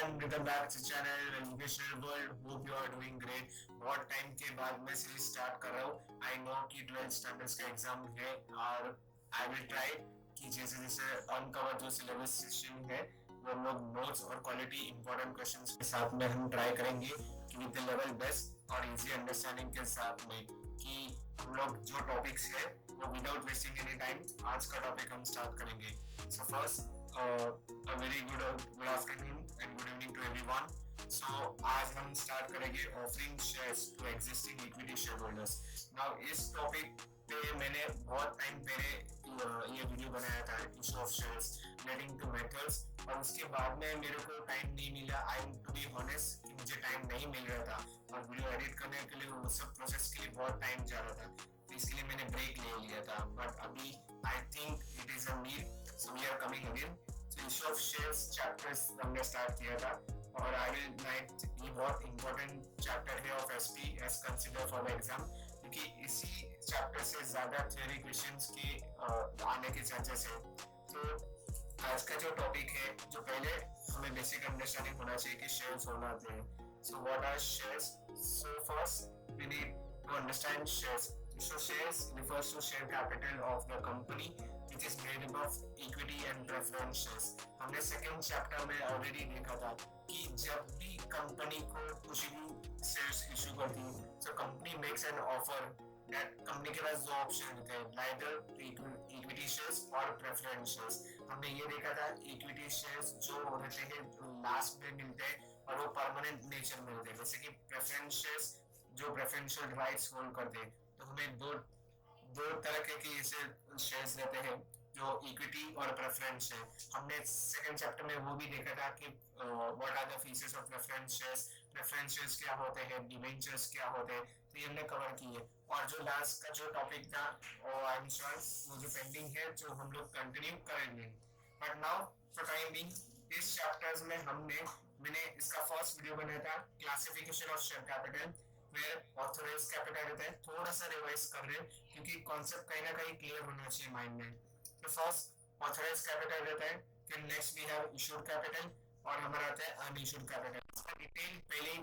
Everyone, welcome back to channel educational world. Hope you are doing great. बहुत time के बाद मैं series start कर रहा हूँ। आई नो कि 12th स्टैंडर्ड्स का एग्जाम है और आई विल ट्राई कि जैसे जैसे अनकवर जो सिलेबस सेक्शन है वो हम लोग नोट्स और क्वालिटी इंपॉर्टेंट क्वेश्चंस के साथ में हम ट्राई करेंगे कि विद द लेवल बेस्ट और इजी अंडरस्टैंडिंग के साथ में कि हम लोग जो टॉपिक्स है वो विदाउट वेस्टिंग एनी टाइम आज का टॉपिक हम स्टार्ट करेंगे। So first a very good afternoon and good evening to everyone. So आज हम स्टार्ट करेंगे offering shares to existing equity share holders. Now इस टॉपिक पे मैंने बहुत टाइम पहले ये वीडियो बनाया था, issue of shares relating to methods, और उसके बाद में मेरे को टाइम नहीं मिला। I am to be honest कि मुझे टाइम नहीं मिल रहा था और वीडियो एडिट करने के लिए वो सब प्रोसेस के लिए बहुत टाइम जा रहा था, तो इसलिए मैंने ब्रेक ले लिया था। बट अभी I think it is a need, so we are coming again. So issue of shares chapters हमने स्टार्ट किया था और आई विल नाइट ये बहुत इंपॉर्टेंट चैप्टर है of SP as consider for the exam, क्योंकि इसी चैप्टर से ज्यादा थ्योरी क्वेश्चंस के आने के चांसेस है। तो आज का जो टॉपिक है, जो पहले हमें बेसिक अंडरस्टैंडिंग होना चाहिए कि शेयर्स होना चाहिए। So what are shares? So first we need to understand shares. So shares refers to share capital of the company which is made up of equity and preference shares. हमने second chapter में already देखा था कि जब भी company को कुछ भी शेयर्स इशू करती है, so company makes an offer that company के पास दो ऑप्शन होते हैं, either इक्विटी शेयर्स और प्रेफरेंस शेयर्स। हमने ये देखा था इक्विटी शेयर्स जो रहते हैं जो लास्ट में मिलते हैं और वो परमानेंट नेचर में होते हैं, जैसे कि प्रेफरेंस शेयर्स जो प्रेफरेंशियल राइट्स होल्ड करते हैं। तो हमें दो दो तरह के ऐसे शेयर्स रहते हैं जो इक्विटी और प्रेफरेंस है। हमने सेकंड चैप्टर में वो भी देखा था कि what are the features of preference shares, preference shares क्या होते हैं, डिबेंचर्स क्या होते हैं, तो ये हमने कवर की है। और जो लास्ट का जो टॉपिक था आई एम श्योर वो जो पेंडिंग है जो हम लोग कंटिन्यू करेंगे। But now for time being इस चैप्टर्स में मैंने इसका फर्स्ट वीडियो बनाया था क्लासिफिकेशन ऑफ शेयर कैपिटल, में ऑथराइज्ड कैपिटल रहता है। थोड़ा सा रिवाइज कर रहे हैं क्योंकि कॉन्सेप्ट कहीं ना कहीं क्लियर होना चाहिए माइंड में। तो फर्स्ट ऑथराइज्ड कैपिटल रहता है, फिर next we have issued capital और हमारा आता है अनइशूड कैपिटल। इसका डिटेल पहले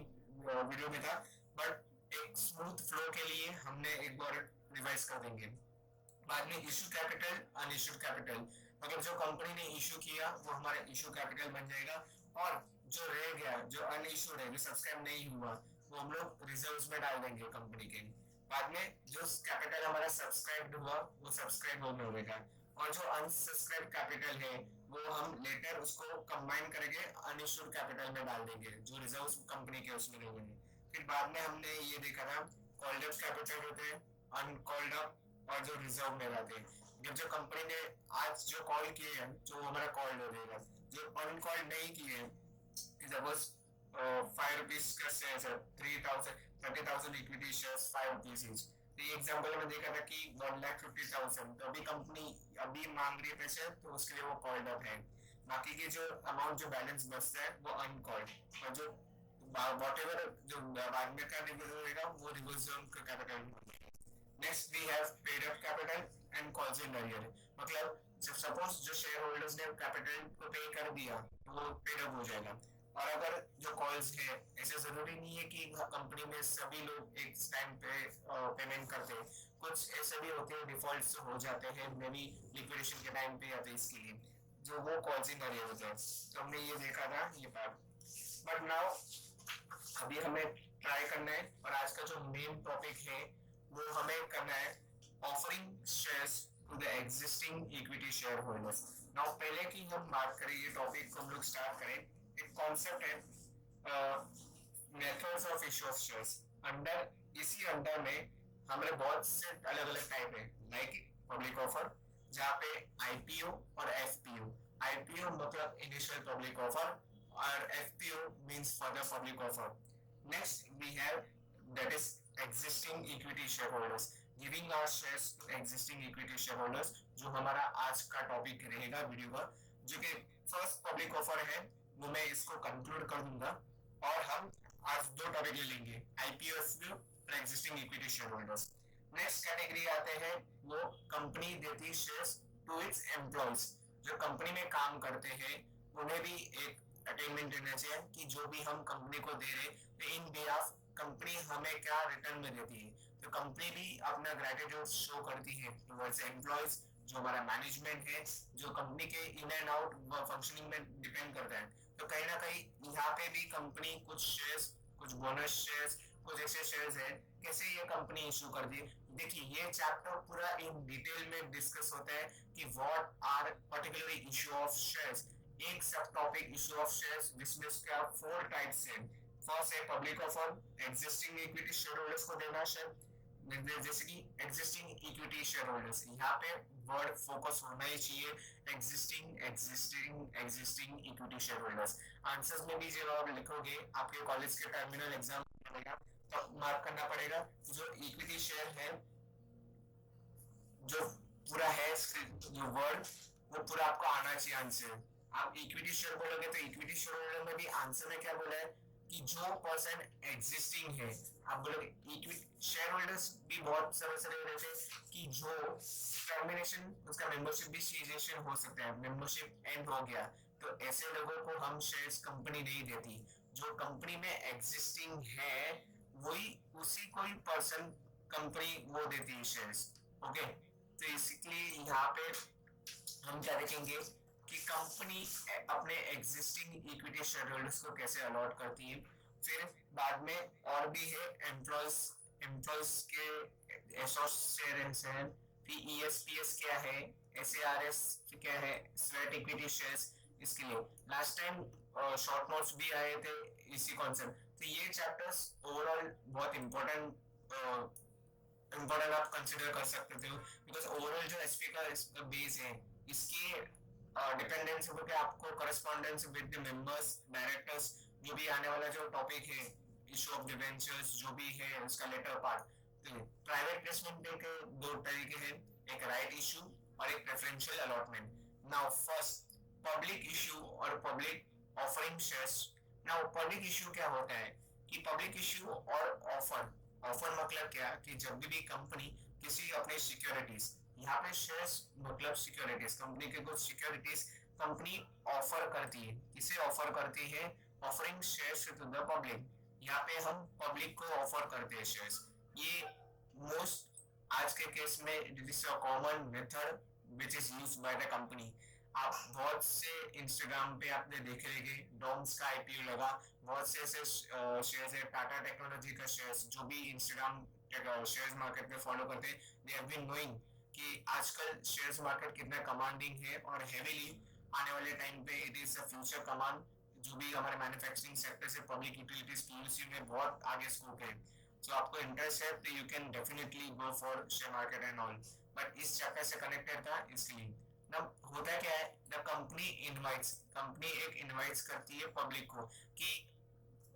वीडियो में था, बट एक स्मूथ फ्लो के लिए हमने एक बार रिवाइज कर देंगे। बाद में इशू कैपिटल, अनइशूड कैपिटल, मतलब जो कंपनी ने इशू किया वो हमारा इशू कैपिटल बन जाएगा, और जो रह गया जो अनइशूड है, जो सब्सक्राइब नहीं हुआ, वो हम लोग रिजर्व्स में डाल देंगे कंपनी के। बाद में जो कैपिटल हमारा सब्सक्राइब हुआ वो सब्सक्राइब होने होगा, और जो अनसब्सक्राइब कैपिटल है वो हम लेटर उसको कंबाइन करके अनइशूड कैपिटल में डाल देंगे, जो रिजर्व्स कंपनी के उसमें रहेंगे। फिर बाद में हमने ये देखा था कॉल्ड अप कैपिटल होते हैं, अनकॉल्ड अप और जो रिजर्व में रहते हैं। जब जो कंपनी ने आज जो कॉल किए हैं जो हमारा कॉल्ड हो जाएगा, जो अनकॉल्ड नहीं किए सपोज 5 रुपीज का शेयर है, 30,000 इक्विटी शेयर्स 5 रुपीज ईच। तो ये एग्जांपल में देखा था कि 1,50,000, तो अभी कंपनी अभी मांग रही है पैसे, तो उसके लिए वो कॉल्ड अप है। बाकी के जो अमाउंट जो बैलेंस बचता है वो अनकॉल्ड, और जो वॉटेवर जो बाद में का रहेगा वो रिजर्व का capital. Next we have paid up capital and calls in arrear, मतलब जब सपोज जो शेयर होल्डर्स ने कैपिटल को पे कर दिया तो वो पेड अप हो जाएगा। और अगर जो कॉल्स है, ऐसे जरूरी नहीं है कि कंपनी में सभी लोग एक टाइम पे पेमेंट करते हैं, कुछ ऐसे भी होते हैं डिफॉल्ट हो जाते हैं, मे बी लिक्विडेशन के टाइम पे या तो इसके लिए जो वो कॉल्स इन अरियर होते हैं। तो हमने ये देखा था ये पार्ट। बट नाउ अभी हमें ट्राई करना है, और आज का जो मेन टॉपिक है वो हमें करना है offering shares to the existing equity share holders. Now पहले की हम बात करें ये टॉपिक को हम लोग स्टार्ट करें, एक कॉन्सेप्ट है methods of issue of shares. इसी अंडर में हमारे बहुत से अलग अलग टाइप है, लाइक पब्लिक ऑफर जहाँ पे आईपीओ और एफपीओ। आईपीओ मतलब इनिशियल पब्लिक ऑफर और FPO means further public offer. Next we have that is existing equity shareholders, giving our shares to existing equity shareholders, जो हमारा आज का टॉपिक रहेगा वीडियो का। जो कि फर्स्ट पब्लिक ऑफर है वो मैं इसको कंक्लूड कर दूंगा, और हम आज दो टॉपिक ले लेंगे, आईपीओ और existing equity shareholders. Next category आते हैं वो कंपनी देती शेयर्स टू इट्स एम्प्लॉयज, जो कंपनी में काम करते हैं उन्हें भी एक अटेनमेंट रहना चाहिए कि जो भी हम कंपनी को दे रहे तो इन बिहाफ कंपनी हमें क्या रिटर्न में देती है। तो कंपनी भी अपना ग्रेटिट्यूड शो करती है टुवर्ड्स एम्प्लॉयज, जो हमारा मैनेजमेंट है, जो कंपनी के इन एंड आउट फंक्शनिंग में डिपेंड करता है। तो कहीं ना कहीं यहाँ पे भी कंपनी कुछ शेयर्स, कुछ बोनस शेयर्स, कुछ ऐसे शेयर्स है कैसे ये कंपनी इशू कर दी। देखिए ये चैप्टर पूरा इन डिटेल में डिस्कस होता है कि what are particularly issue of shares. एक sub topic issue of shares जिसमें उसका 4 टाइप्स है। फर्स्ट है public offer, existing equity share holders को देना शेयर, जैसे कि एग्जिस्टिंग इक्विटी शेयर होल्डर्स, यहाँ पे वर्ड फोकस होना ही चाहिए, existing existing existing equity share holders. Answers में भी जब आप लिखोगे आपके कॉलेज के टर्मिनल एग्जाम पड़ेगा तो मार्क करना पड़ेगा जो इक्विटी शेयर है, जो पूरा है जो वर्ड वो पूरा आपको आना चाहिए आंसर। आप इक्विटी शेयर बोलोगे तो इक्विटी शेयर होल्डर में भी आंसर में क्या बोला है कि जो पर्सन एग्जिस्टिंग है। आप बोलोगे इक्विटी शेयर होल्डर्स भी बहुत समय से रहते हैं कि जो टर्मिनेशन उसका मेंबरशिप भी सीजेशन हो सकता है, मेंबरशिप एंड हो गया तो ऐसे लोगों को हम शेयर्स कंपनी नहीं देती। जो कंपनी में एग्जिस्टिंग है वही उसी कोई पर्सन कंपनी वो देती है शेयर्स। ओके, तो इसलिए यहाँ पे हम क्या देखेंगे कि कंपनी अपने एग्जिस्टिंग इक्विटी शेयर होल्डर्स को कैसे अलॉट करती है। फिर बाद में और भी है एम्प्लॉयज, एम्प्लॉयज के एसोस शेयर्स हैं, फिर ईएसपीएस क्या है, एसएआरएस क्या है, स्वेट इक्विटी शेयर्स। इसके लिए लास्ट टाइम शॉर्ट नोट्स भी आए थे इसी कॉन्सेप्ट। तो ये चैप्टर्स ओवरऑल बहुत इंपॉर्टेंट आप कंसिडर कर सकते थे बिकॉज ओवरऑल जो एसपी का बेस है इसके डिपेंडेंस होकर आपको correspondence with the members directors, जो भी आने वाला जो टॉपिक है इशू ऑफ डिवेंचर्स जो भी है उसका लेटर पार्ट। तो प्राइवेट प्लेसमेंट के दो तरीके हैं, एक राइट इशू और एक preferential allotment. Now first public issue और public offering shares. Now public issue क्या होता है कि पब्लिक इशू और ऑफर, ऑफर मतलब क्या कि जब भी कंपनी किसी अपने सिक्योरिटीज, यहाँ पे शेयर्स मतलब सिक्योरिटीज, कंपनी के कुछ सिक्योरिटीज कंपनी ऑफर करती है, किसे ऑफर करती है, offering shares to the public. यहाँ पे हम पब्लिक को ऑफर करते हैं शेयर्स। ये मोस्ट आज के केस में it is a common method which is used by the company. आप बहुत से इंस्टाग्राम पे आपने देखे रहेंगे डॉम्स का आईपीओ लगा, बहुत से ऐसे शेयर्स है, टाटा टेक्नोलॉजी का शेयर्स, जो भी इंस्टाग्राम शेयर्स मार्केट में फॉलो करते हैं दे हैव बीन नोइंग कि आजकल शेयर्स मार्केट कितना कमांडिंग है और हेवीली आने वाले टाइम पे it is a future command. जो भी हमारे मैन्युफैक्चरिंग सेक्टर से पब्लिक यूटिलिटीज पीयूसी में बहुत आगे स्कोप है। तो आपको इंटरेस्ट है तो you can definitely go for share market and all, but इस चैप्टर से कनेक्टेड था इसलिए। ना होता क्या है, द कंपनी इनवाइट्स, कंपनी एक इनवाइट्स करती है पब्लिक को कि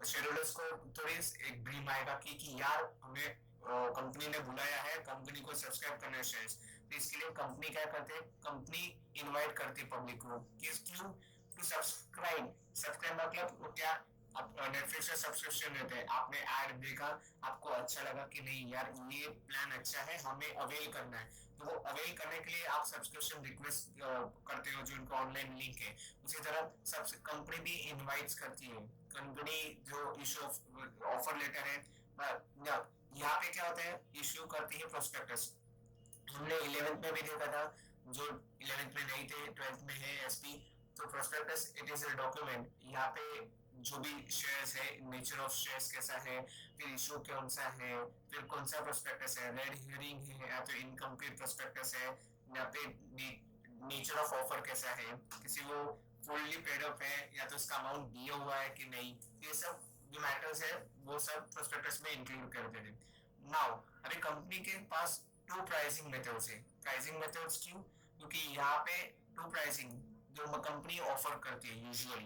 शेयर होल्डर्स को थोड़ी एक ड्रीम आएगा कि यार हमें कंपनी ने बुलाया है, कंपनी को सब्सक्राइब करना है शेयर्स। तो इसके लिए कंपनी क्या करते हैं, कंपनी इनवाइट करती है पब्लिक को कि क्यों टू सब्सक्राइब। सब्सक्राइब मतलब क्या, आप नेटफ्लिक्स का सब्सक्रिप्शन लेते हैं, आपने ऐड देखा, आपको अच्छा लगा कि नहीं यार ये प्लान अच्छा है हमें अवेल करना है, तो वो अवेल करने के लिए आप सब्सक्रिप्शन रिक्वेस्ट करते हो जो उनका ऑनलाइन लिंक है। उसी तरह सब कंपनी भी इनवाइट्स करती है, कंपनी जो इशू ऑफर लेटर है यहाँ पे क्या होता है इशू करती है प्रोस्पेक्टस। हमने 11th में भी देखा था, जो 11th में नहीं थे 12th में है एसपी। तो prospectus it is a document, यहाँ पे जो भी शेयर्स है, नेचर ऑफ शेयर्स कैसा है, फिर इशू कौन सा है, फिर कौन सा प्रोस्पेक्टस है, रेड हियरिंग है या तो इनकम्प्लीट प्रोस्पेक्टस है, या पे नेचर ऑफ ऑफर कैसा है, किसी वो फुल्ली पेड अप है या तो उसका अमाउंट दिया हुआ है कि नहीं, ये सब जो मैटर्स है वो सब प्रोस्पेक्टस में इंक्लूड कर देते हैं। नाउ अभी कंपनी के पास टू प्राइसिंग मेथड्स है। प्राइसिंग मेथड्स क्यों, क्योंकि यहाँ पे टू प्राइसिंग जो कंपनी ऑफर करती है यूजुअली।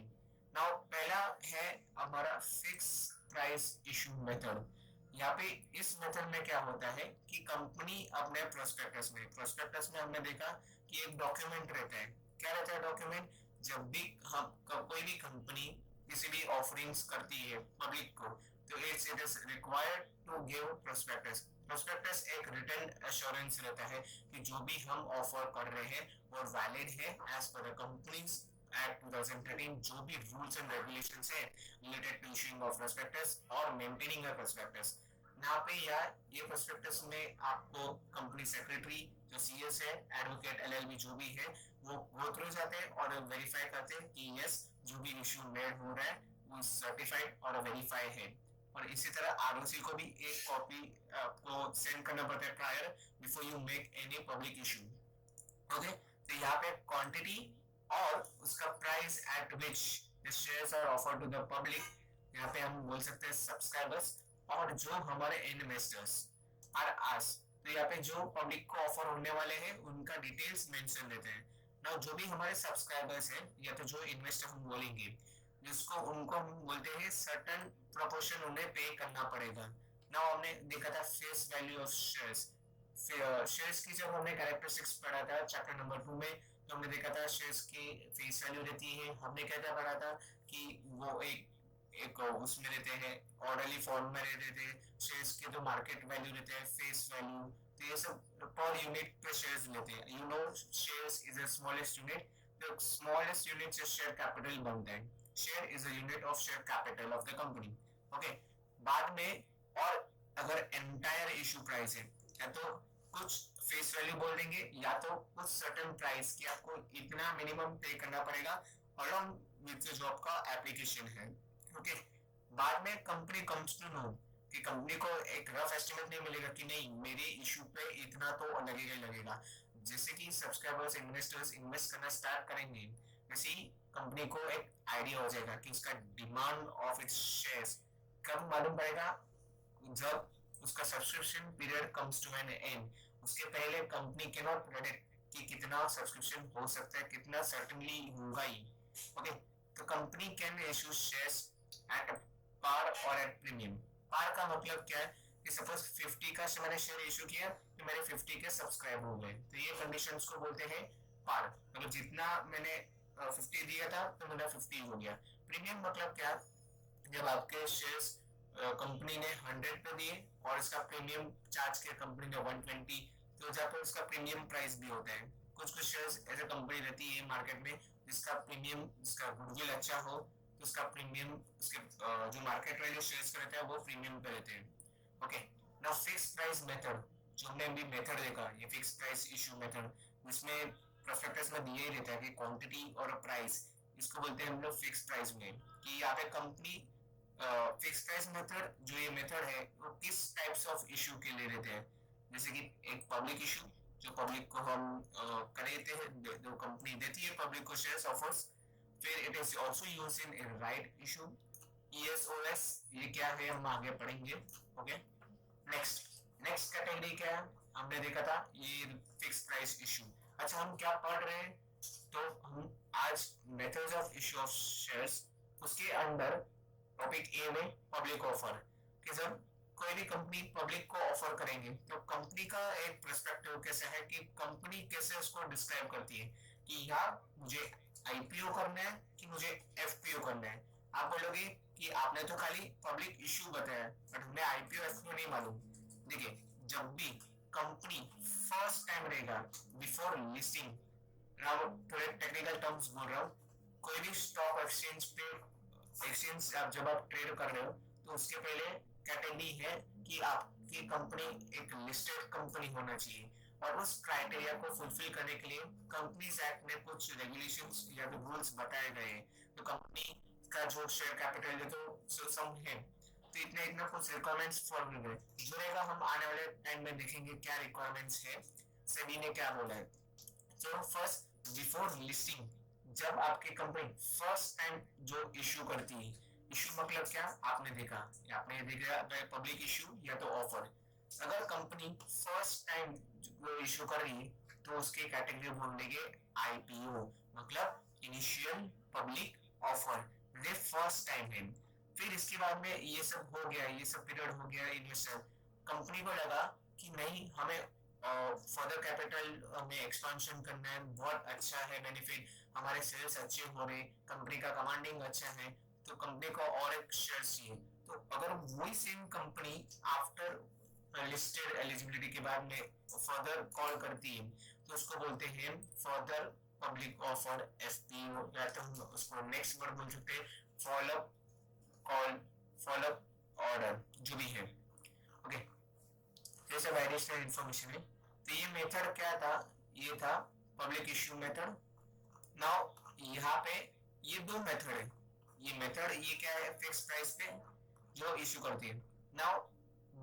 नाउ पहला है हमारा फिक्स प्राइस इशू मेथड। यहाँ पे इस मेथड में क्या होता है कि कंपनी अपने प्रोस्पेक्टस में हमने देखा कि एक डॉक्यूमेंट रहता है। क्या रहता है डॉक्यूमेंट, जब भी हम कोई भी कंपनी किसी भी ऑफरिंग्स करती है पब्लिक को तो it is required to give prospectus. Prospectus एक रिटन एश्योरेंस रहता है कि जो भी हम ऑफर कर रहे हैं वो वैलिड है as per the companies act 2013 जो भी रूल्स एंड रेगुलेशंस है related to issuing of prospectus और मेंटेनिंग अ प्रोस्पेक्टस। यहाँ पे यार ये प्रोस्पेक्टस में आपको कंपनी सेक्रेटरी जो सीएस है, एडवोकेट एलएलबी जो भी है, वो गो थ्रू जाते हैं और वेरीफाई करते हैं कि यस जो भी इशू मेड हो रहा है वो सर्टिफाइड और वेरीफाई है। और इसी तरह आरओसी को भी एक कॉपी आपको सेंड करना पड़ता है prior before you make any public issue. Okay, तो यहाँ पे क्वांटिटी और उसका price at which the shares are offered to the public, यहाँ पे हम बोल सकते हैं सब्सक्राइबर्स, और जो हमारे इन्वेस्टर्स आर आस, तो यहाँ पे जो पब्लिक को ऑफर होने वाले हैं उनका डिटेल्स मेंशन देते हैं ना। जो भी हमारे सब्सक्राइबर्स हैं या तो जो इन्वेस्टर हम बोलेंगे जिसको उनको हम बोलते हैं सर्टेन प्रोपोर्शन उन्हें पे करना पड़ेगा ना। हमने देखा था face value of shares, shares की जब हमने कैरेक्टरिस्टिक्स पढ़ा था चैप्टर नंबर 2 में, तो हमने देखा था शेयर्स की फेस वैल्यू रहती है। हमने क्या क्या पढ़ा था कि वो एक एक उसमें रहते हैं, ऑर्डरली फॉर्म में रहते थे। शेयर्स के जो मार्केट वैल्यू रहते हैं, फेस वैल्यू, तो ये सब पर यूनिट पे शेयर्स लेते हैं। You know shares is the smallest unit, the smallest unit से शेयर कैपिटल बनता है। Share is a unit of share capital of the company. Okay, बाद में और अगर एंटायर इशू प्राइस है या तो कुछ फेस वैल्यू बोल देंगे या तो कुछ सर्टेन प्राइस की आपको इतना मिनिमम पे करना पड़ेगा अलोंग विद जो आपका एप्लीकेशन है। ओके, बाद में कंपनी कम्स टू नो कि कंपनी को एक रफ एस्टिमेट नहीं मिलेगा कि नहीं मेरे इशू पे इतना तो लगेगा ही लगेगा। जैसे कि सब्सक्राइबर्स इन्वेस्टर्स इन्वेस्ट करना स्टार्ट करेंगे वैसे ही कंपनी को एक आइडिया हो जाएगा कि उसका डिमांड ऑफ इट्स शेयर्स कब मालूम पड़ेगा, जब उसका subscription period comes to an end. उसके पहले कंपनी कैन नॉट प्रेडिक्ट कि कितना सब्सक्रिप्शन हो सकता है, कितना सर्टेनली होगा ही। ओके, तो company can issue shares at par और एट प्रीमियम। पार का मतलब क्या है कि सपोज 50 का मैंने शेयर इशू किया तो मेरे 50 के सब्सक्राइब हो गए, तो ये कंडीशंस को बोलते हैं पार। मतलब जितना मैंने 50 दिया था तो मेरा 50 हो गया। प्रीमियम मतलब क्या, जब आपके शेयर्स कंपनी ने 100 पे दिए और इसका प्रीमियम चार्ज किया कंपनी ने 120, तो जब पर उसका प्रीमियम प्राइस भी होता है। कुछ कुछ शेयर्स ऐसे कंपनी रहती है मार्केट में जिसका प्रीमियम, जिसका गुडविल अच्छा हो तो उसका प्रीमियम, उसके जो मार्केट वैल्यू शेयर्स का रहता है वो प्रीमियम पे रहते हैं। Okay, now fix price method, जो हमने अभी मेथड देखा ये फिक्स प्राइस इशू मेथड, जिसमें प्रोस्पेक्टस में दिया ही रहता है कि क्वांटिटी और प्राइस, इसको बोलते हैं हम लोग फिक्स प्राइस में। कि यहाँ पे कंपनी फिक्स प्राइस मेथड, जो ये मेथड है वो किस टाइप्स ऑफ इशू के लिए रहते हैं, जैसे कि एक पब्लिक इशू जो पब्लिक को हम खरीदते हैं, जो कंपनी देती है पब्लिक को शेयर्स ऑफर्स। फिर it is also used in right issue, ESOS, ये क्या है हम आगे पढ़ेंगे। ओके, नेक्स्ट नेक्स्ट कैटेगरी क्या है, हमने देखा था ये फिक्स प्राइस इशू। अच्छा, हम क्या पढ़ रहे हैं, तो हम आज methods of issue of shares, उसके अंदर टॉपिक ए में पब्लिक ऑफर, कि जब कोई भी कंपनी पब्लिक को ऑफर करेंगे तो कंपनी का एक पर्सपेक्टिव कैसे है कि कंपनी कैसे उसको डिस्क्राइब करती है कि यहाँ मुझे आईपीओ करना है कि मुझे एफपीओ करना है। आप बोलोगे कि आपने तो खाली पब्लिक इशू बताया बट हमें आईपीओ एफपीओ नहीं मालूम। देखिए, जब भी कंपनी फर्स्ट टाइम रहेगा बिफोर लिस्टिंग, थोड़े टेक्निकल टर्म्स बोल रहा हूँ, कोई भी स्टॉक एक्सचेंज पे, एक्सचेंज आप जब आप ट्रेड कर रहे हो तो उसके पहले कैटेगरी है कि आपकी कंपनी एक लिस्टेड कंपनी होना चाहिए, और उस क्राइटेरिया को फुलफिल करने के लिए कंपनीज एक्ट में कुछ रेगुलेशंस या तो रूल्स बताए गए हैं। तो कंपनी का जो शेयर कैपिटल है तो सम है, तो इतना इतना कुछ रिक्वायरमेंट्स फॉलो हुए जुड़ेगा। हम आने वाले टाइम में देखेंगे क्या रिक्वायरमेंट्स है, सेबी ने क्या बोला है। तो फर्स्ट बिफोर लिस्टिंग, जब आपकी कंपनी फर्स्ट टाइम जो इशू करती है, इशू मतलब क्या आपने देखा, या आपने देखा पब्लिक इशू या तो ऑफर। अगर कंपनी फर्स्ट टाइम वो इशू कर रही है तो उसकी कैटेगरी बोल देंगे आईपीओ, मतलब इनिशियल पब्लिक ऑफर, ये फर्स्ट टाइम है। फिर इसके बाद में ये सब हो गया, ये सब पीरियड हो गया, इन्वेस्टर कंपनी को लगा कि नहीं हमें फर्दर कैपिटल में एक्सपेंशन करना है, बहुत अच्छा है बेनिफिट, हमारे सेल्स अच्छे हो रहे, कंपनी का कमांडिंग अच्छा है, तो कंपनी को और एक शेयर चाहिए। तो अगर वही same company after listed eligibility के बाद में फर्दर कॉल करती है तो उसको बोलते हैं फर्दर पब्लिक ऑफर, एफपीओ, या तो हम उसको नेक्स्ट वर्ड बोल सकते हैं, follow up call, follow up order, जो भी है। ओके, ये सब एडिशनल इंफॉर्मेशन है। तो ये मेथड क्या था, ये था पब्लिक इश्यू मेथड। नाउ यहाँ पे ये दो मेथड है, ये मेथड ये क्या है, फिक्स प्राइस पे जो इश्यू करती है। नाउ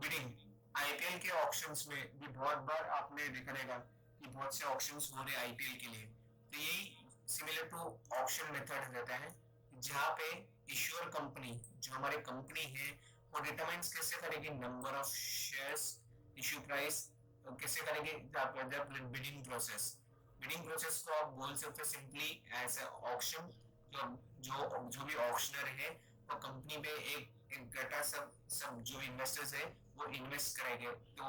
बिडिंग, आईपीएल के ऑक्शंस में भी बहुत बार आपने देखा रहेगा कि बहुत से ऑक्शंस हो रहे आईपीएल के लिए, तो यही सिमिलर टू ऑक्शन मेथड रहता है, जहाँ पे इश्यूअर कंपनी, जो हमारी कंपनी है, वो डिटरमाइंस कैसे करेगी number of shares, issue price कैसे करेगी, बिडिंग प्रोसेस। बिडिंग प्रोसेस को आप बोल सकते हो सिंपली एज ए ऑक्शन। जो जो भी ऑक्शनर है वो कंपनी में एक डाटा सब जो इन्वेस्टर्स है वो इन्वेस्ट करेंगे, तो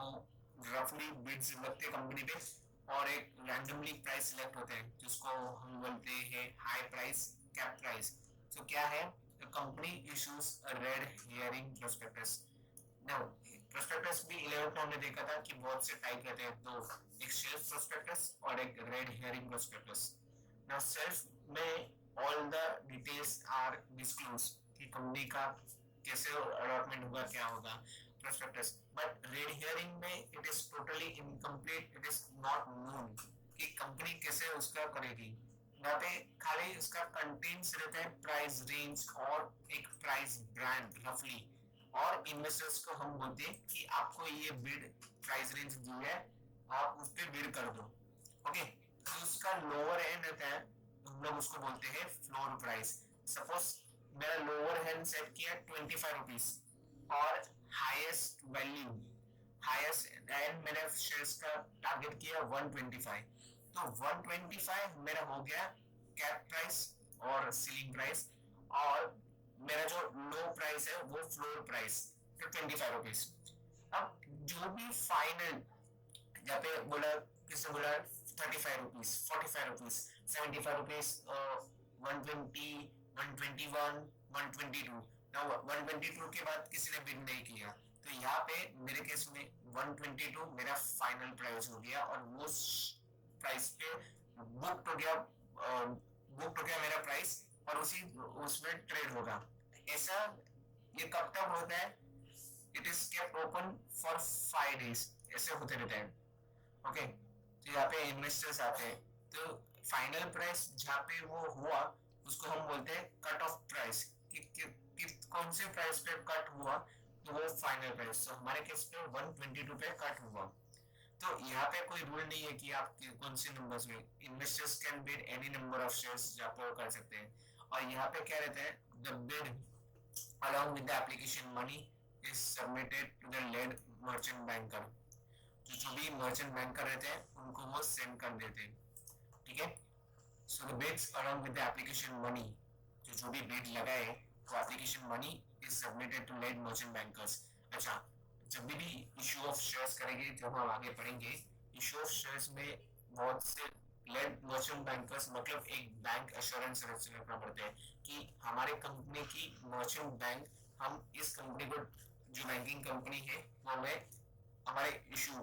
रफली बिड्स लगते हैं कंपनी पे, और एक रैंडमली प्राइस सिलेक्ट होते हैं जिसको हम बोलते हैं हाई प्राइस, कैप प्राइस। तो क्या है, कंपनी इश्यूज अ red herring prospectus. Now prospectus भी 11th में हमने देखा था कि बहुत से टाइप रहते हैं, दो, एक सेल्फ प्रोस्पेक्टस और एक red herring prospectus. Now shelf में all the details are disclose कि कंपनी का कैसे अलॉटमेंट होगा, क्या होगा, प्रोस्पेक्टस। बट रेड हियरिंग में it is totally incomplete, it is not known कि कंपनी कैसे उसका करेगी। यहाँ पे खाली उसका कंटेंट्स रहता है, प्राइस रेंज और एक प्राइस ब्रांड रफली, और इन्वेस्टर्स को हम बोलते हैं कि आपको ये बिड प्राइस रेंज दी है, आप उस पर बिड कर दो। ओके, तो उसका लोअर एंड रहता है, हम लोग उसको बोलते हैं फ्लोर प्राइस। सपोज मेरा लोअर हैंड सेट किया 25 रुपीज और हाईएस्ट वैल्यू, हाईएस्ट एंड मैंने शेयर्स का टारगेट किया 125, तो 125 मेरा हो गया कैप प्राइस और सीलिंग प्राइस, और मेरा जो लो प्राइस है वो फ्लोर प्राइस, तो 25 रुपीज। अब जो भी फाइनल यहाँ पे बोला, किसने बोला 35 रुपीज, 45 रुपीज, 75 रुपीज, 120, 121, 122। ना 122 के बाद किसी ने बिड नहीं किया, तो यहाँ पे मेरे केस में 122 मेरा फाइनल प्राइस हो गया, और वो प्राइस पे बुक हो गया, मेरा प्राइस, और उसी उसमें ट्रेड होगा। ऐसा ये कब तक होता है, it is kept open for 5 days, ऐसे होते रहते हैं। ओके, तो यहाँ पे इन्वेस्टर्स आते हैं, तो फाइनल प्राइस जहाँ पे वो हुआ उसको हम बोलते हैं कट ऑफ प्राइस, कि कौन से प्राइस पे कट हुआ, तो वो फाइनल प्राइस। तो हमारे केस पे 122 पे कट हुआ। तो यहाँ पे कोई रूल नहीं है कि आप कौन से नंबर्स में, investors can bid any number of shares जहाँ पे वो कर सकते हैं। और यहाँ पे क्या रहता है, the bid along with the application money is submitted to the lead merchant banker। जो भी मर्चेंट बैंकर रहते हैं उनको वो सेंड कर देते हैं, ठीक है। So the bids along with the application money, जो भी बिड लगाए वो application money is submitted to lead merchant bankers. अच्छा, जब भी इशू ऑफ शेयर्स करेंगे, जब हम आगे पढ़ेंगे, इशू ऑफ शेयर्स में बहुत से लेड मर्चेंट बैंकर्स, मतलब एक बैंक एश्योरेंस रखना पड़ता है कि हमारे कंपनी की मर्चेंट बैंक, हम इस कंपनी को, जो बैंकिंग कंपनी है वो हमें हमारे इशू,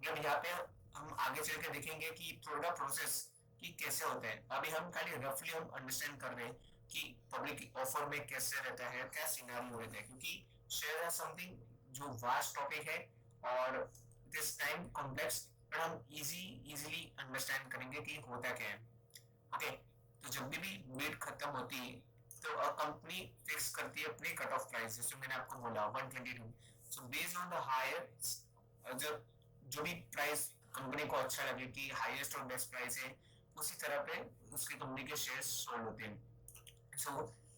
जब यहाँ पे हम आगे चल के देखेंगे कि थोड़ा प्रोसेस कि कैसे होता है। अभी हम खाली रफली हम अंडरस्टैंड कर रहे हैं कि पब्लिक ऑफर में कैसे रहता है, क्या सिनेरियो रहता है, क्योंकि शेयर है समथिंग जो वास्ट टॉपिक है और दिस टाइम कॉम्प्लेक्स, पर हम इजीली अंडरस्टैंड करेंगे कि होता क्या है। ओके, तो जब भी बिड खत्म होती है तो कंपनी फिक्स करती है अपनी कट ऑफ प्राइस, जैसे मैंने आपको बोला 122। So based on the higher, जब जो भी प्राइस कंपनी को अच्छा लगे कि हाईएस्ट और बेस्ट प्राइस है, उसी तरह पे उसकी कंपनी के शेयर्स सोल्ड होते हैं। सो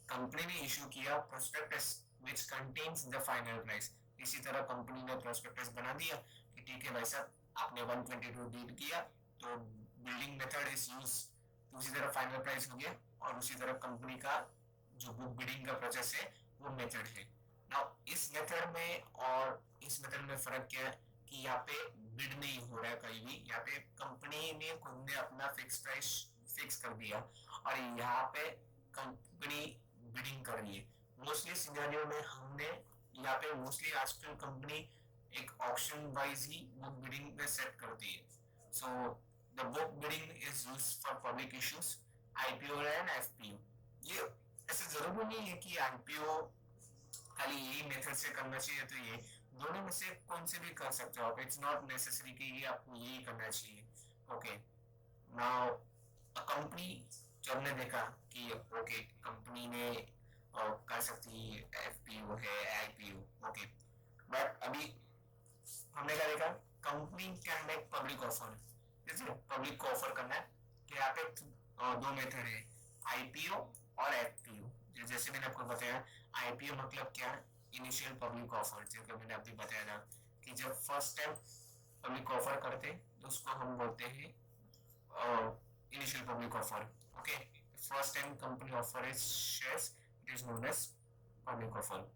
कंपनी ने इशू किया prospectus which contains the final price. इसी तरह कंपनी ने प्रोस्पेक्टस बना दिया कि ठीक है भाई साहब, आपने 122 डील किया, तो बिल्डिंग मेथड इज यूज, तो उसी तरह फाइनल प्राइस हो गया, और उसी तरह कंपनी का जो बुक बिडिंग का प्रोसेस है वो मेथड है। नाउ इस मेथड में और इस मेथड में फर्क क्या है कि यहाँ पे बिड नहीं हो रहा है कहीं भी, यहाँ पे कंपनी ने खुद ने अपना फिक्स प्राइस फिक्स कर दिया, और यहाँ पे कंपनी बिडिंग कर रही है। मोस्टली सिनेरियो में हमने यहाँ पे मोस्टली आजकल कंपनी एक ऑप्शन वाइज ही बुक बिडिंग में सेट करती है। So the the book bidding is used for public issues, IPO and FPO. ये ऐसे जरूरी नहीं है कि आईपीओ खाली यही मेथड से करना चाहिए, तो ये दोनों में से कौन से भी कर सकते हो आप। इट्स नॉट नेसेसरी कि ये आपको यही करना चाहिए। ओके, नाउ अ कंपनी, जब हमने देखा कि ओके कंपनी ने कर सकती है एफपीओ है आईपीओ, ओके, बट अभी हमने क्या देखा, company can make public offer. जैसे पब्लिक को ऑफर करना है कि यहाँ पे दो मेथड है, आईपीओ और एफपीओ। जैसे मैंने आपको बताया, आईपीओ मतलब क्या, इनिशियल पब्लिक ऑफर, जैसे मैंने अभी बताया था कि जब फर्स्ट टाइम पब्लिक ऑफर करते तो उसको हम बोलते हैं initial public offer. Okay, first time company offer is shares, it is known as public offer.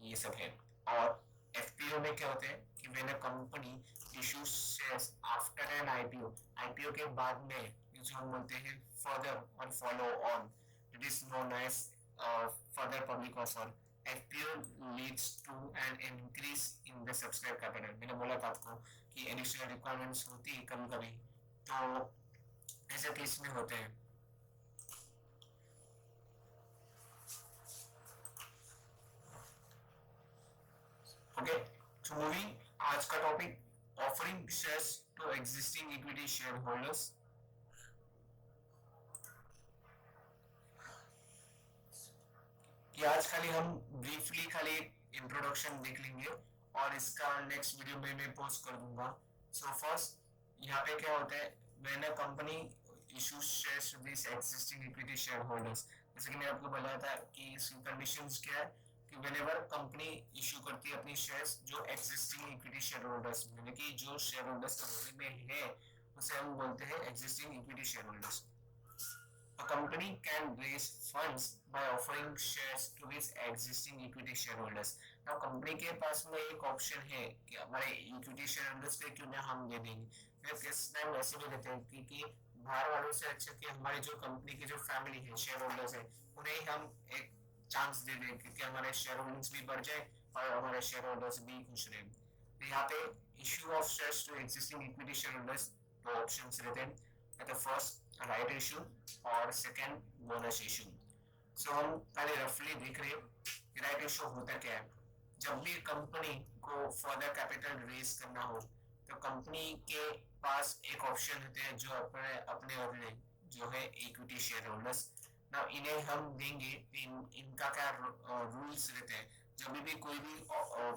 ये सब है। और एफपीओ में क्या होता है कि when a company issues shares after an IPO, IPO के बाद में जो हम बोलते हैं फर्दर और follow on, it is known as further public offer. FPO leads to an increase in the subscribe capital. मैंने बोला था आपको कि एडिशनल रिक्वायरमेंट्स होती है कभी कभी, तो ऐसे केस में होते हैं। ओके, तो मूविंग, आज का topic offering shares to existing equity share holders. कि आज खाली हम ब्रीफली खाली इंट्रोडक्शन देख लेंगे और इसका नेक्स्ट वीडियो में मैं पोस्ट कर दूंगा। सो फर्स्ट, यहाँ पे क्या होता है, when a company issues shares to this existing equity share holders, जैसे कि मैं आपको बताया था कि इसकी कंडीशंस क्या है कि व्हेनेवर कंपनी इशू करती है अपनी शेयर्स जो एग्जिस्टिंग इक्विटी शेयर होल्डर्स, यानी कि जो शेयर होल्डर्स कंपनी में है उसे हम बोलते हैं existing equity share holders. A company can raise funds by offering shares to its existing equity shareholders. Now company के पास में एक ऑप्शन है कि हमारे इक्विटी शेयर होल्डर्स को क्यों ना हम दे देंगे। फिर किस टाइम ऐसे भी देते हैं कि बाहर वालों से अच्छा कि हमारी जो कंपनी की जो फैमिली है, शेयर होल्डर्स है, उन्हें हम एक चांस दे दें क्योंकि हमारे शेयर होल्डिंग्स भी बढ़ जाए और हमारे शेयर होल्डर्स भी खुश रहे। तो यहाँ पे issue of shares to existing equity share holders दो ऑप्शंस रहते हैं, the first right issue और second bonus issue। so हम पहले रफली देख रहे हैं राइट इशू होता क्या है। जब भी कंपनी को फर्दर कैपिटल रेज करना हो तो कंपनी के पास एक ऑप्शन होते हैं जो अपने अपने अपने जो है इक्विटी शेयर होल्डर्स ना, इन्हें हम देंगे। इनका क्या रूल्स रहते हैं, जब भी कोई भी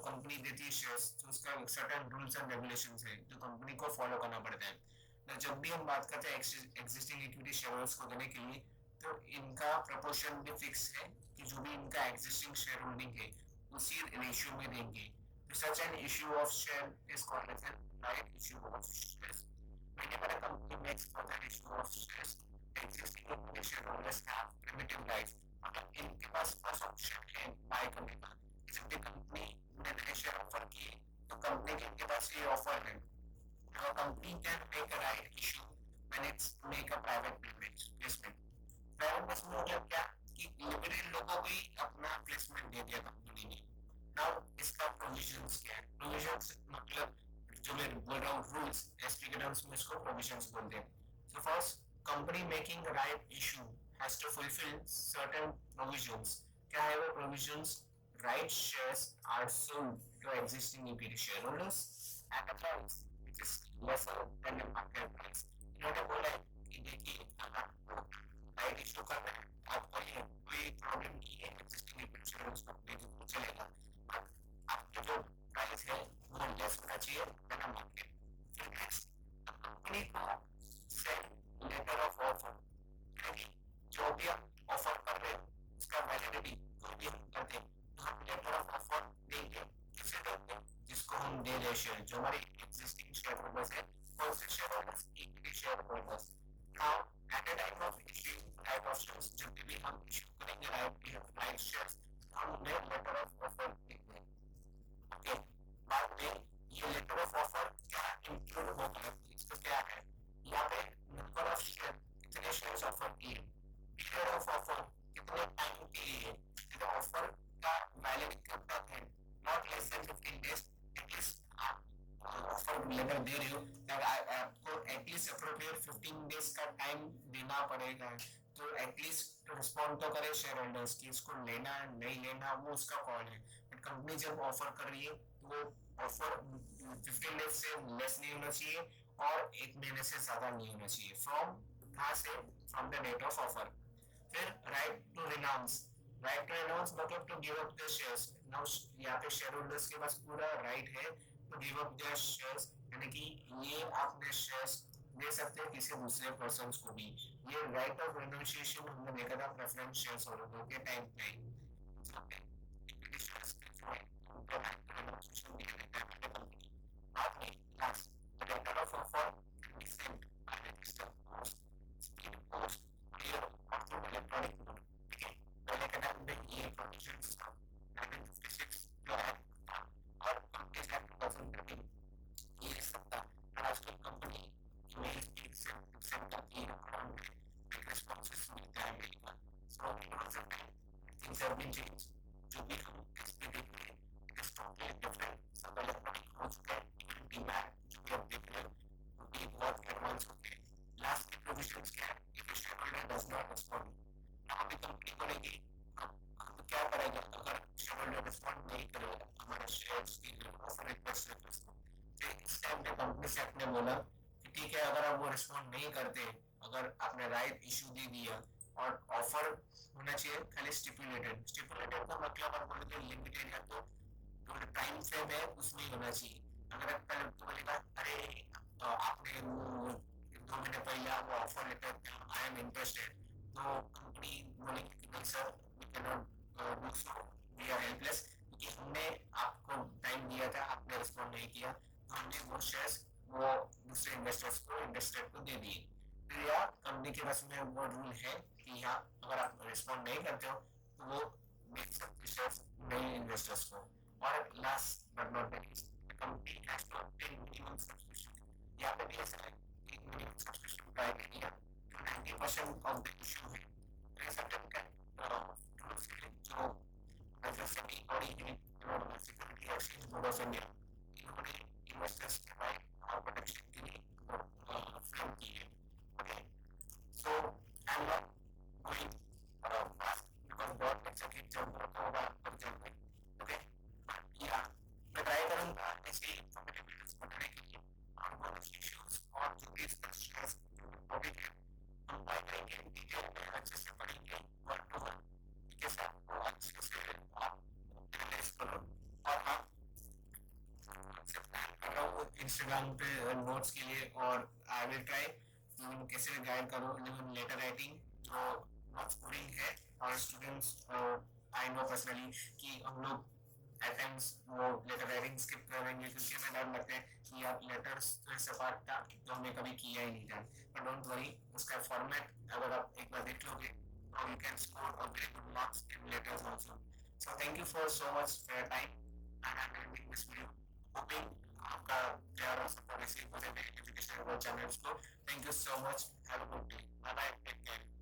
कंपनी देती है शेयर्स तो उसका सर्टेन रूल्स एंड रेगुलेशंस है जो कंपनी को फॉलो करना पड़ता है। जब भी हम बात करते हैं एग्जिस्टिंग इक्विटी शेयर्स को देने के लिए तो इनका प्रपोर्शन भी फिक्स है कि जो भी इनका एग्जिस्टिंग शेयर होल्डिंग है उसी रेशियो में देंगे। तो such an issue of share is called as an right issue of shares. whenever a company makes further issue of shares, existing equity shareholders have primitive rights। मतलब इनके पास first option है bye करने का। जब भी कंपनी ने नए share offer किए तो कंपनी के इनके पास ये ऑफर है। A company can make a right issue when it's make a private placement। Private placement मतलब क्या कि लिमिटेड लोगों को ही अपना प्लेसमेंट दे दिया कंपनी ने। नाउ इसका प्रोविजंस क्या है, प्रोविजंस मतलब जो मैं बोल रहा हूँ रूल्स, एसपी के टर्म्स में इसको प्रोविजंस बोलते हैं। So first, company making right issue has to fulfil certain provisions. क्या है वो provisions, right shares are sold to existing equity shareholders at a price which is lesser than the market price। इन्होंने बोला है कि देखिए अगर आपको राइट इशू करना है आपको ये कोई प्रॉब्लम नहीं है, एग्जिस्टिंग इंश्योरेंस कंपनी को चलेगा, बट आपका जो प्राइस है वो लेस होना चाहिए देन मार्केट। फिर नेक्स्ट, कंपनी को सेंड लेटर ऑफ ऑफर, यानी जो भी आप ऑफर कर रहे हो उसका वैलिडिटी जो भी हम करते हैं तो हम लेटर ऑफ ऑफर देंगे। किसे देंगे, जिसको हम दे रहे शेयर, जो हमारे एग्जिस्टिंग शेयर होल्डर्स है, कौन से शेयर एटलीस्ट अप्रोप्रिएट 15 days का टाइम देना पड़ेगा, तो एटलीस्ट रिस्पॉन्ड तो करे शेयर होल्डर्स की इसको लेना नहीं लेना, वो उसका कॉल है। बट कंपनी जब ऑफर कर रही है तो वो ऑफर 15 days से लेस नहीं होना चाहिए और एक महीने से ज्यादा नहीं होना चाहिए फ्रॉम कहाँ से, from the date of offer. फिर right to renounce, right to renounce मतलब to give up the shares. Now यहाँ पे शेयर होल्डर्स के पास पूरा राइट है to give up their shares, यानी कि ये आपने शेयर्स दे सकते हैं किसी दूसरे पर्सन को भी। ये राइट ऑफ रिनाउंसिएशन हमने देखा था प्रेफरेंस शेयर्स होल्डर के टाइम पे। इक्विटी शेयर्स के जो है उनको राइट टू रिनाउंसिएशन दिया जाता है पहले कंपनी, बाद में last the letter of offer can be sent by register post, speed post, clear or through electronic mode। ठीक है, पहले के टाइम में ये प्रोविजंस था 1956 जो है और कंपनीज एक्ट 2013 ये सब था। और आजकल कंपनी ईमेल की सेंड करती है अराउंड बिग रिस्पांसेस मिलते हैं मेल का। So in also time things have been changed, जो भी हम इस पे देख रहे हैं इट इज टोटली डिफरेंट, सब इलेक्ट्रॉनिक हो चुका है। इवन डीमैट जो भी आप देख रहे हो वो भी बहुत एडवांस हो गए। लास्ट के प्रोविजंस क्या है, if share holder does not respond, अभी कंपनी बोलेगी अब क्या करेगा अगर शेयर होल्डर रिस्पॉन्ड नहीं करेगा हमारे शेयर्स की ऑफर रिक्वेस्ट को। फिर इस टाइम पे कंपनी से आपने बोला कि ठीक है अगर आप वो रिस्पॉन्ड नहीं करते, अगर आपने राइट इशू दे दिया और ऑफर होना चाहिए खाली स्टिपुलेटेड, स्टिपुलेटेड का मतलब आप बोलोगे लिमिटेड या तो टाइम फ्रेम है उसमें होना चाहिए। अगर आप कल बोलेगा अरे आपने वो 2 महीने पहले वो offer letter I am interested, तो कंपनी बोलेगी कि नहीं sir we can not do so, we are helpless, क्योंकि हमने आपको टाइम दिया था आपने रिस्पॉन्ड नहीं किया, तो हमने वो शेयर्स वो दूसरे इन्वेस्टर्स को इंटरेस्टेड को दे दिए। फिर या कंपनी के पास में वो रूल है कि हाँ अगर आप रिस्पॉन्ड नहीं करते हो तो वो बेच सकते शेयर्स नए इन्वेस्टर्स को। और last but not the least the company has to obtain minimum subscription. यहाँ पे भी ऐसा है कि मिनिमम सब्सक्रिप्शन क्राइटेरिया जो 90% ऑफ द इशू है रिजल्टेंट का रूल्स है जो as SEBI body unit security exchange board of India इन्होंने इन्वेस्टर्स के राइट और प्रोटेक्शन के लिए फ्रेम की है। Okay, so I'm not going fast because बहुत अच्छा कि जब होगा तब जब है। ओके, या मैं ट्राई करूँगा ऐसे इंफॉर्मेटिव वीडियोस बनाने के लिए और बहुत इश्यूज और जो भी इसका टॉपिक है हम ट्राई करेंगे डिटेल में अच्छे से पढ़ेंगे वर्ड टू वर्ड, ठीक है सर, वो अच्छे से आप एनालाइज करो। और हाँ से प्लान कर रहा हूँ इंस्टाग्राम पे नोट्स के लिए और आई विल ट्राई कैसे गाइड करो इवन लेटर राइटिंग जो नोट्स कोडिंग है। और स्टूडेंट्स आई नो पर्सनली कि हम लोग एट टाइम्स वो लेटर राइटिंग स्किप करेंगे क्योंकि हमें डर लगता है कि यार लेटर्स तो ऐसा पार्ट था तो हमने कभी किया ही नहीं था। बट डोंट वरी, उसका फॉर्मेट अगर आप एक बार देख लोगे तो you can score a very good marks in letters also. So thank you for so much for your time and I am ending this video hopping आपका प्यार और सपोर्ट रिसीव हो जाए मेरे एजुकेशन चैनल्स को। Thank you so much. Have a good day. Bye bye. Take care.